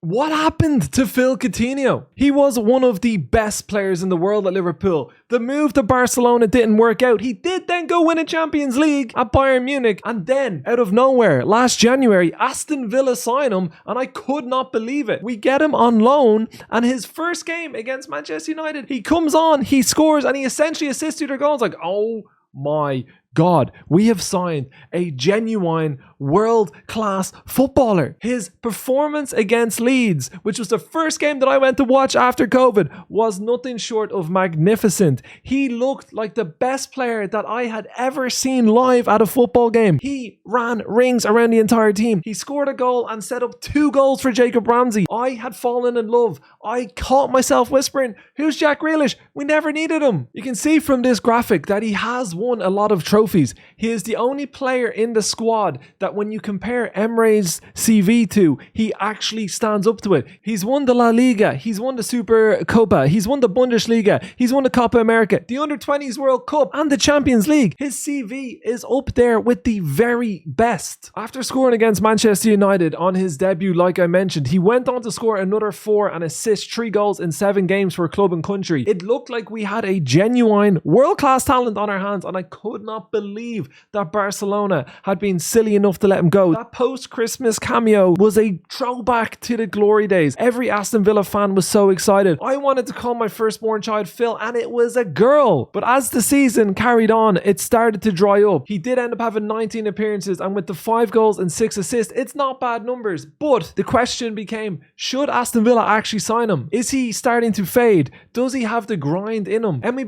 What happened to Phil Coutinho? He was one of the best players in the world at Liverpool. The move to Barcelona didn't work out. He did then go win a Champions League at Bayern Munich, and then, out of nowhere, last January, Aston Villa sign him, and I could not believe it. We get him on loan, and his first game against Manchester United, he comes on, he scores, and he essentially assists 2 their goals. Like, oh my God, we have signed a genuine world-class footballer. His performance against Leeds, which was the first game that I went to watch after COVID, was nothing short of magnificent. He looked like the best player that I had ever seen live at a football game. He ran rings around the entire team. He scored a goal and set up 2 goals for Jacob Ramsey. I had fallen in love. I caught myself whispering, "Who's Jack Grealish? We never needed him." You can see from this graphic that he has won a lot of trophies. He is the only player in the squad that when you compare Emery's CV to, he actually stands up to it. He's won the La Liga, he's won the Super Copa, he's won the Bundesliga, he's won the Copa America, the Under-20s World Cup, and the Champions League. His CV is up there with the very best. After scoring against Manchester United on his debut, like I mentioned, he went on to score another 4 and assist 3 goals in 7 games for club and country. It looked like we had a genuine world-class talent on our hands, and I could not believe that Barcelona had been silly enough to let him go. That post-Christmas cameo was a throwback to the glory days. Every Aston Villa fan was so excited. I wanted to call my firstborn child Phil, and it was a girl. But as the season carried on, it started to dry up. He did end up having 19 appearances, and with the 5 goals and 6 assists, it's not bad numbers. But the question became, should Aston Villa actually sign him? Is he starting to fade? Does he have the grind in him? Emery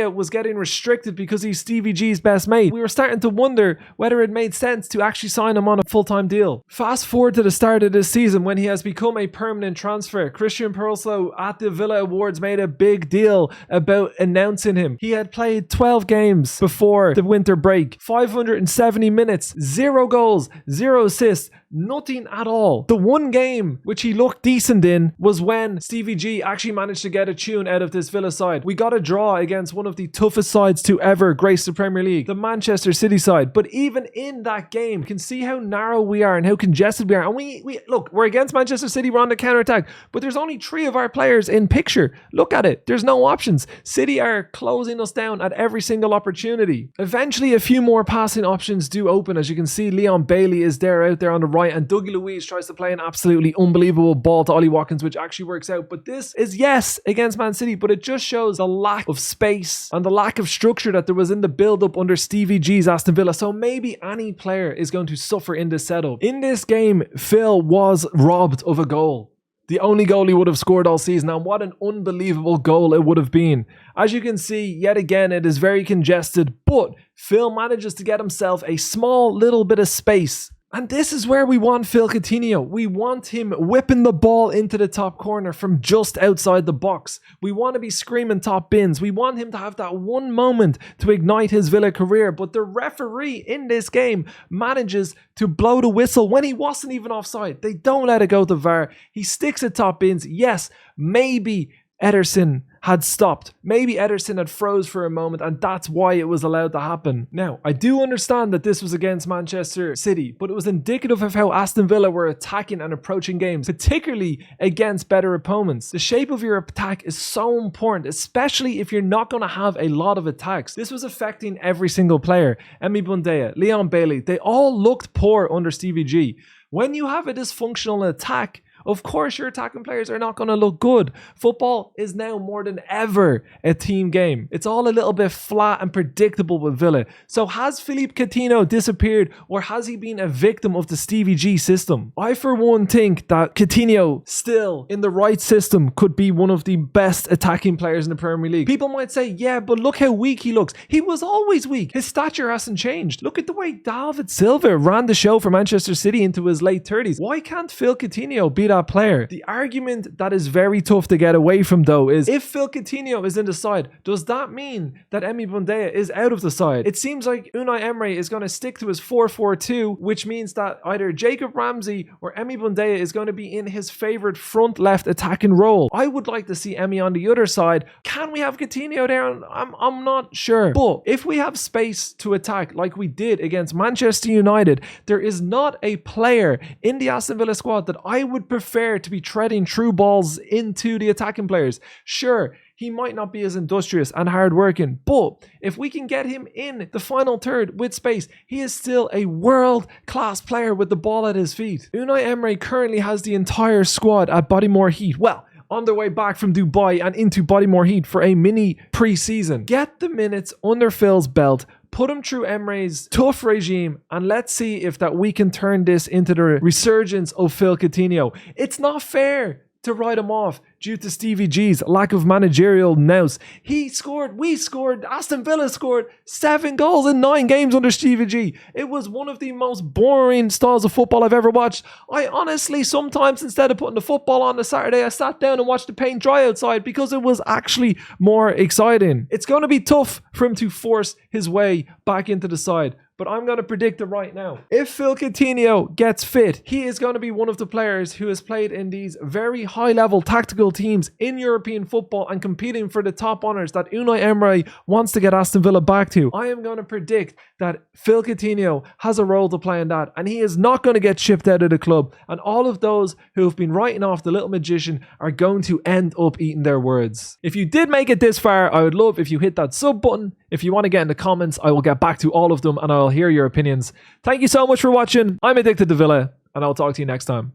was getting restricted because he's Stevie G's best mate. We were starting to wonder whether it made sense to actually sign him on a full-time deal. Fast forward to the start of this season when he has become a permanent transfer. Christian Peroslo at the Villa Awards made a big deal about announcing him. He had played 12 games before the winter break, 570 minutes, 0 goals, 0 assists, nothing at all. The one game which he looked decent in was when Stevie G actually managed to get a tune out of this Villa side. We got a draw against one of the toughest sides to ever grace the Premier League, the Manchester City side. But even in that game, you can see how narrow we are and how congested we are. And we look, we're against Manchester City, we're on the counter-attack, but there's only 3 of our players in picture. Look at it. There's no options. City are closing us down at every single opportunity. Eventually, a few more passing options do open. As you can see, Leon Bailey is out there on the right, and Dougie Luiz tries to play an absolutely unbelievable ball to Ollie Watkins, which actually works out. But this is, yes, against Man City, but it just shows the lack of space and the lack of structure that there was in the build-up under Stevie G's Aston Villa. So maybe any player is going to suffer in this setup. In this game, Phil was robbed of a goal. The only goal he would have scored all season, and what an unbelievable goal it would have been. As you can see, yet again, it is very congested, but Phil manages to get himself a small little bit of space. And this is where we want Phil Coutinho. We want him whipping the ball into the top corner from just outside the box. We want to be screaming top bins. We want him to have that one moment to ignite his Villa career. But the referee in this game manages to blow the whistle when he wasn't even offside. They don't let it go to VAR. He sticks at top bins. Yes, maybe Ederson had stopped. Maybe Ederson had froze for a moment, and that's why it was allowed to happen. Now, I do understand that this was against Manchester City, but it was indicative of how Aston Villa were attacking and approaching games, particularly against better opponents. The shape of your attack is so important, especially if you're not going to have a lot of attacks. This was affecting every single player. Emery Bundeya, Leon Bailey, they all looked poor under Stevie G. When you have a dysfunctional attack, of course, your attacking players are not going to look good. Football is now more than ever a team game. It's all a little bit flat and predictable with Villa. So has Philippe Coutinho disappeared, or has he been a victim of the Stevie G system? I, for one, think that Coutinho, still in the right system, could be one of the best attacking players in the Premier League. People might say, yeah, but look how weak he looks. He was always weak. His stature hasn't changed. Look at the way David Silva ran the show for Manchester City into his late 30s. Why can't Phil Coutinho be that player? The argument that is very tough to get away from, though, is if Phil Coutinho is in the side, does that mean that Emery Bundeya is out of the side? It seems like Unai Emery is going to stick to his 4-4-2, which means that either Jacob Ramsey or Emery Bundeya is going to be in his favourite front left attacking role. I would like to see Emery on the other side. Can we have Coutinho there? I'm not sure. But if we have space to attack like we did against Manchester United, there is not a player in the Aston Villa squad that I would prefer fair to be treading through balls into the attacking players. Sure, he might not be as industrious and hardworking, but if we can get him in the final third with space, he is still a world-class player with the ball at his feet. Unai Emery currently has the entire squad at Bodymore Heat. Well, on their way back from Dubai and into Bodymore Heat for a mini pre-season. Get the minutes under Phil's belt, put him through Emery's tough regime, and let's see if that we can turn this into the resurgence of Phil Coutinho. It's not fair to write him off due to Stevie G's lack of managerial nous. We scored, Aston Villa scored 7 goals in 9 games under Stevie G. It was one of the most boring styles of football I've ever watched. I honestly, sometimes instead of putting the football on a Saturday, I sat down and watched the paint dry outside because it was actually more exciting. It's going to be tough for him to force his way back into the side, but I'm going to predict it right now. If Phil Coutinho gets fit, he is going to be one of the players who has played in these very high-level tactical teams in European football and competing for the top honours that Unai Emery wants to get Aston Villa back to. I am going to predict that Phil Coutinho has a role to play in that, and he is not going to get shipped out of the club. And all of those who have been writing off the little magician are going to end up eating their words. If you did make it this far, I would love if you hit that sub button. If you want to get in the comments, I will get back to all of them and I'll hear your opinions. Thank you so much for watching. I'm Addicted to Villa, and I'll talk to you next time.